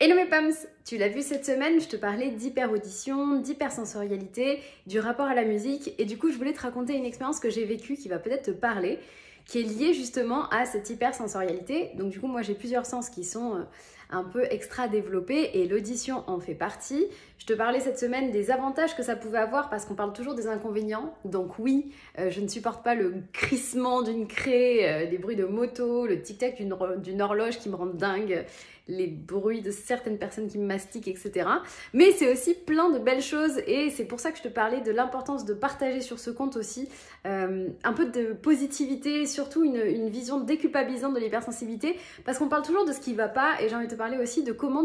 Hello mes Pams, tu l'as vu cette semaine, je te parlais d'hyperaudition, d'hypersensorialité, du rapport à la musique et du coup je voulais te raconter une expérience que j'ai vécue qui va peut-être te parler, qui est liée justement à cette hypersensorialité. Donc du coup moi j'ai plusieurs sens qui sont un peu extra développés et l'audition en fait partie. Je te parlais cette semaine des avantages que ça pouvait avoir parce qu'on parle toujours des inconvénients. Donc oui, je ne supporte pas le crissement d'une craie, les bruits de moto, le tic-tac d'une horloge qui me rend dingue, les bruits de certaines personnes qui me mastiquent, etc. Mais c'est aussi plein de belles choses et c'est pour ça que je te parlais de l'importance de partager sur ce compte aussi un peu de positivité, surtout une vision déculpabilisante de l'hypersensibilité parce qu'on parle toujours de ce qui ne va pas et j'ai envie de te parler aussi de comment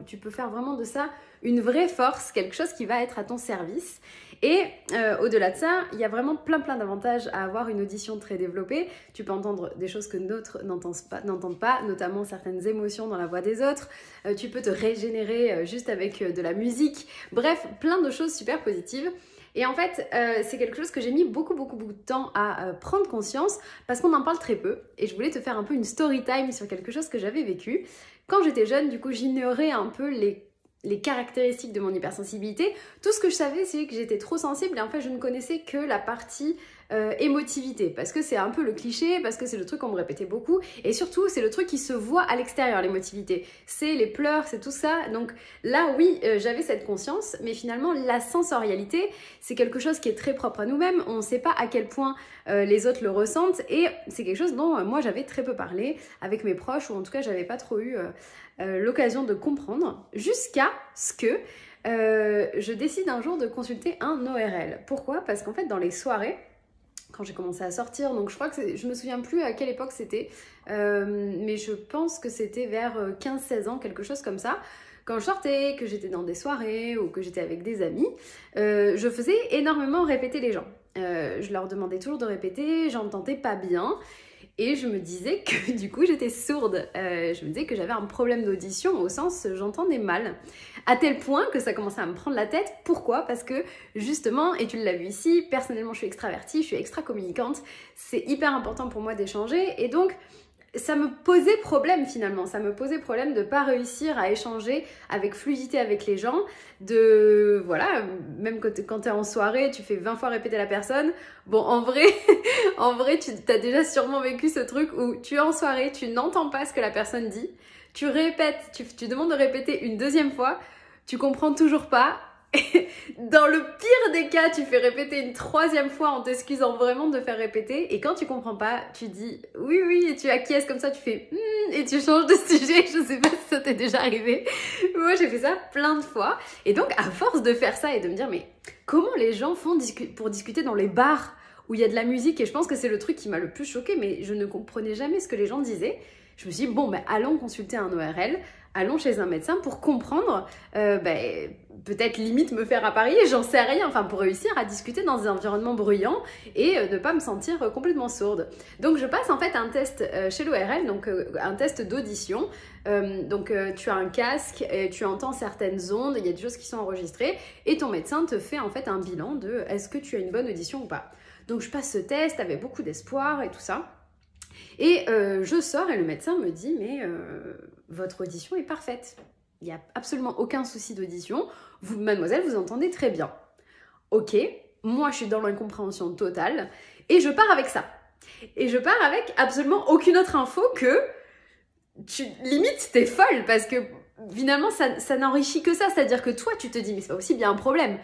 tu peux faire vraiment de ça une vraie force, quelque chose qui va être à ton service. Et au-delà de ça, il y a vraiment plein d'avantages à avoir une audition très développée. Tu peux entendre des choses que d'autres n'entendent pas, notamment certaines émotions dans la voix des autres. Tu peux te régénérer juste avec de la musique. Bref, plein de choses super positives. Et en fait, c'est quelque chose que j'ai mis beaucoup de temps à prendre conscience parce qu'on en parle très peu. Et je voulais te faire un peu une story time sur quelque chose que j'avais vécu. Quand j'étais jeune, du coup, j'ignorais un peu les caractéristiques de mon hypersensibilité. Tout ce que je savais, c'est que j'étais trop sensible et en fait, je ne connaissais que la partie émotivité, parce que c'est un peu le cliché, parce que c'est le truc qu'on me répétait beaucoup, et surtout, c'est le truc qui se voit à l'extérieur, l'émotivité. C'est les pleurs, c'est tout ça. Donc là, oui, j'avais cette conscience, mais finalement, la sensorialité, c'est quelque chose qui est très propre à nous-mêmes. On ne sait pas à quel point les autres le ressentent, et c'est quelque chose dont moi, j'avais très peu parlé avec mes proches, ou en tout cas, j'avais pas trop eu l'occasion de comprendre, jusqu'à ce que je décide un jour de consulter un ORL. Pourquoi ? Parce qu'en fait, dans les soirées, quand j'ai commencé à sortir, donc je crois que je me souviens plus à quelle époque c'était, mais je pense que c'était vers 15-16 ans, quelque chose comme ça. Quand je sortais, que j'étais dans des soirées ou que j'étais avec des amis, je faisais énormément répéter les gens. Je leur demandais toujours de répéter, j'entendais pas bien. Et je me disais que du coup j'étais sourde, je me disais que j'avais un problème d'audition au sens j'entendais mal. À tel point que ça commençait à me prendre la tête. Pourquoi ? Parce que justement, et tu l'as vu ici, personnellement je suis extravertie, je suis extra communicante, c'est hyper important pour moi d'échanger et donc ça me posait problème finalement, ça me posait problème de pas réussir à échanger avec fluidité avec les gens, de voilà, même quand t'es en soirée, tu fais 20 fois répéter la personne. Bon, en vrai, tu as déjà sûrement vécu ce truc où tu es en soirée, tu n'entends pas ce que la personne dit, tu répètes, tu demandes de répéter une deuxième fois, tu comprends toujours pas. Dans le pire des cas, tu fais répéter une troisième fois en t'excusant vraiment de faire répéter. Et quand tu comprends pas, tu dis oui, et tu acquiesces comme ça, tu fais et tu changes de sujet. Je sais pas si ça t'est déjà arrivé. Moi, j'ai fait ça plein de fois. Et donc, à force de faire ça et de me dire, mais comment les gens font pour discuter dans les bars où il y a de la musique? Et je pense que c'est le truc qui m'a le plus choquée, mais je ne comprenais jamais ce que les gens disaient. Je me suis dit, bon, ben, allons consulter un ORL, allons chez un médecin pour comprendre, peut-être limite me faire apparier, j'en sais rien, enfin pour réussir à discuter dans un environnement bruyant et ne pas me sentir complètement sourde. Donc je passe en fait un test chez l'ORL, donc un test d'audition. Tu as un casque, tu entends certaines ondes, il y a des choses qui sont enregistrées et ton médecin te fait en fait un bilan de est-ce que tu as une bonne audition ou pas. Donc je passe ce test avec beaucoup d'espoir et tout ça. Et je sors et le médecin me dit mais votre audition est parfaite. Il n'y a absolument aucun souci d'audition. Vous, mademoiselle, vous entendez très bien. Ok, moi je suis dans l'incompréhension totale et je pars avec ça. Et je pars avec absolument aucune autre info que limite t'es folle parce que finalement ça n'enrichit que ça. C'est-à-dire que toi tu te dis mais c'est pas possible, il y a un problème.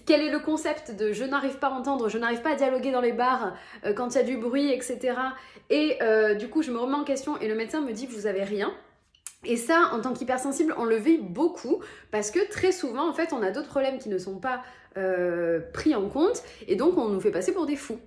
Quel est le concept de je n'arrive pas à entendre, je n'arrive pas à dialoguer dans les bars quand il y a du bruit, etc. Et du coup, je me remets en question et le médecin me dit vous avez rien. Et ça, en tant qu'hypersensible, on le vit beaucoup parce que très souvent, en fait, on a d'autres problèmes qui ne sont pas pris en compte et donc on nous fait passer pour des fous.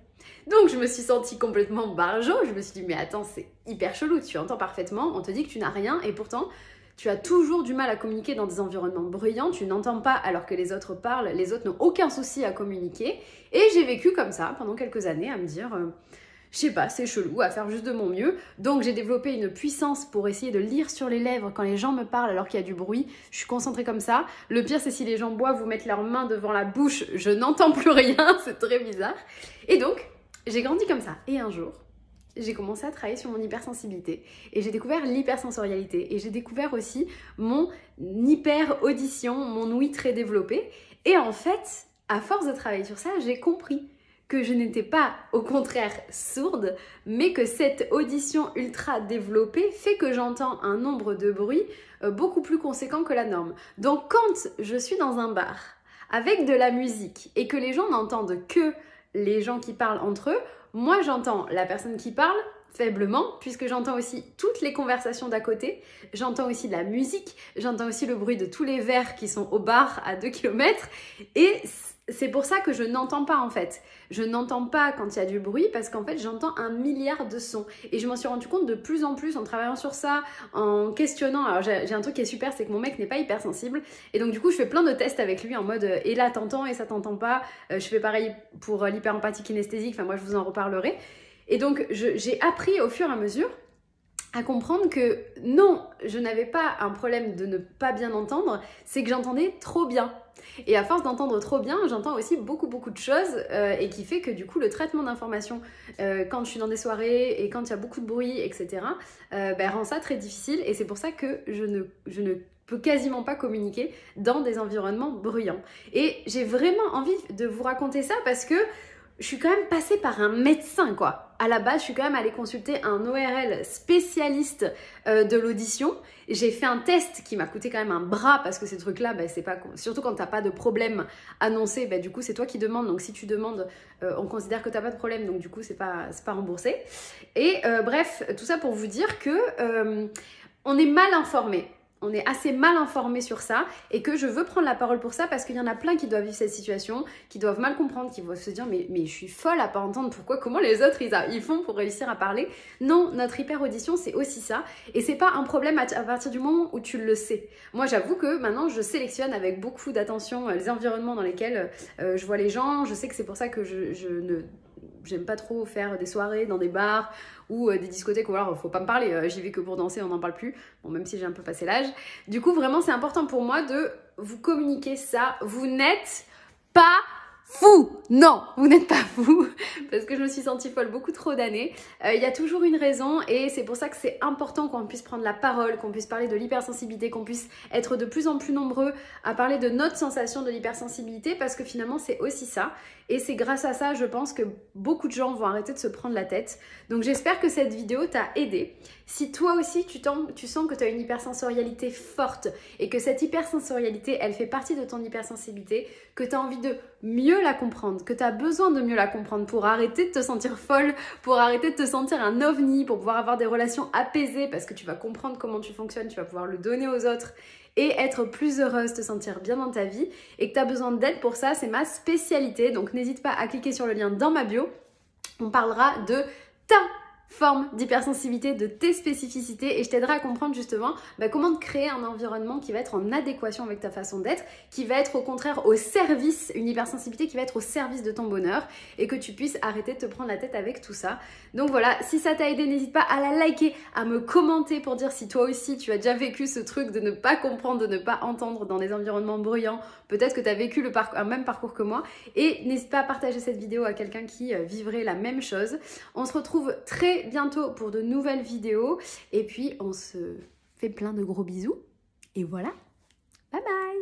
Donc je me suis sentie complètement barjo, je me suis dit mais attends, c'est hyper chelou, tu entends parfaitement, on te dit que tu n'as rien et pourtant tu as toujours du mal à communiquer dans des environnements bruyants, tu n'entends pas alors que les autres parlent, les autres n'ont aucun souci à communiquer. Et j'ai vécu comme ça pendant quelques années à me dire, je sais pas, c'est chelou, à faire juste de mon mieux. Donc j'ai développé une puissance pour essayer de lire sur les lèvres quand les gens me parlent alors qu'il y a du bruit. Je suis concentrée comme ça. Le pire, c'est si les gens boivent ou mettent leurs mains devant la bouche, je n'entends plus rien, c'est très bizarre. Et donc, j'ai grandi comme ça. Et un jour, j'ai commencé à travailler sur mon hypersensibilité et j'ai découvert l'hypersensorialité et j'ai découvert aussi mon hyper-audition, mon ouïe très développée. Et en fait, à force de travailler sur ça, j'ai compris que je n'étais pas au contraire sourde, mais que cette audition ultra développée fait que j'entends un nombre de bruits beaucoup plus conséquent que la norme. Donc quand je suis dans un bar avec de la musique et que les gens n'entendent que les gens qui parlent entre eux, moi j'entends la personne qui parle faiblement, puisque j'entends aussi toutes les conversations d'à côté, j'entends aussi la musique, j'entends aussi le bruit de tous les verres qui sont au bar à 2 km, et c'est pour ça que je n'entends pas en fait. Je n'entends pas quand il y a du bruit parce qu'en fait j'entends un milliard de sons. Et je m'en suis rendu compte de plus en plus en travaillant sur ça, en questionnant. Alors j'ai un truc qui est super, c'est que mon mec n'est pas hypersensible. Et donc du coup je fais plein de tests avec lui en mode et là t'entends et ça t'entend pas. Je fais pareil pour l'hyperempathie kinesthésique, enfin moi je vous en reparlerai. Et donc j'ai appris au fur et à mesure à comprendre que non, je n'avais pas un problème de ne pas bien entendre, c'est que j'entendais trop bien. Et à force d'entendre trop bien, j'entends aussi beaucoup de choses et qui fait que du coup le traitement d'informations quand je suis dans des soirées et quand il y a beaucoup de bruit, etc. Rend ça très difficile et c'est pour ça que je ne peux quasiment pas communiquer dans des environnements bruyants. Et j'ai vraiment envie de vous raconter ça parce que je suis quand même passée par un médecin quoi. À la base, je suis quand même allée consulter un ORL spécialiste de l'audition. J'ai fait un test qui m'a coûté quand même un bras parce que ces trucs-là, c'est pas surtout quand t'as pas de problème annoncé, du coup c'est toi qui demandes. Donc si tu demandes, on considère que t'as pas de problème, donc du coup c'est pas remboursé. Et bref, tout ça pour vous dire que on est mal informé. On est assez mal informé sur ça et que je veux prendre la parole pour ça parce qu'il y en a plein qui doivent vivre cette situation, qui doivent mal comprendre, qui vont se dire mais je suis folle à pas entendre comment les autres ils font pour réussir à parler. Non, notre hyper-audition c'est aussi ça et c'est pas un problème à partir du moment où tu le sais. Moi j'avoue que maintenant je sélectionne avec beaucoup d'attention les environnements dans lesquels je vois les gens. Je sais que c'est pour ça que j'aime pas trop faire des soirées dans des bars ou des discothèques où alors faut pas me parler, j'y vais que pour danser, on n'en parle plus, bon même si j'ai un peu passé l'âge. Du coup vraiment c'est important pour moi de vous communiquer ça, vous n'êtes pas fou. Non, vous n'êtes pas fou parce que je me suis sentie folle beaucoup trop d'années. Il y a toujours une raison et c'est pour ça que c'est important qu'on puisse prendre la parole, qu'on puisse parler de l'hypersensibilité, qu'on puisse être de plus en plus nombreux à parler de notre sensation de l'hypersensibilité parce que finalement c'est aussi ça. Et c'est grâce à ça, je pense que beaucoup de gens vont arrêter de se prendre la tête. Donc j'espère que cette vidéo t'a aidé. Si toi aussi tu sens que tu as une hypersensorialité forte et que cette hypersensorialité, elle fait partie de ton hypersensibilité, que tu as envie de mieux la comprendre, que tu as besoin de mieux la comprendre pour arrêter de te sentir folle, pour arrêter de te sentir un ovni, pour pouvoir avoir des relations apaisées parce que tu vas comprendre comment tu fonctionnes, tu vas pouvoir le donner aux autres et être plus heureuse, te sentir bien dans ta vie et que tu as besoin d'aide pour ça, c'est ma spécialité. Donc n'hésite pas à cliquer sur le lien dans ma bio. On parlera de ta forme d'hypersensibilité, de tes spécificités et je t'aiderai à comprendre justement comment te créer un environnement qui va être en adéquation avec ta façon d'être, qui va être au contraire au service, une hypersensibilité qui va être au service de ton bonheur et que tu puisses arrêter de te prendre la tête avec tout ça. Donc voilà, si ça t'a aidé, n'hésite pas à la liker, à me commenter pour dire si toi aussi tu as déjà vécu ce truc de ne pas comprendre, de ne pas entendre dans des environnements bruyants. Peut-être que tu as vécu un même parcours que moi et n'hésite pas à partager cette vidéo à quelqu'un qui vivrait la même chose. On se retrouve très bientôt pour de nouvelles vidéos et puis on se fait plein de gros bisous et voilà, bye bye.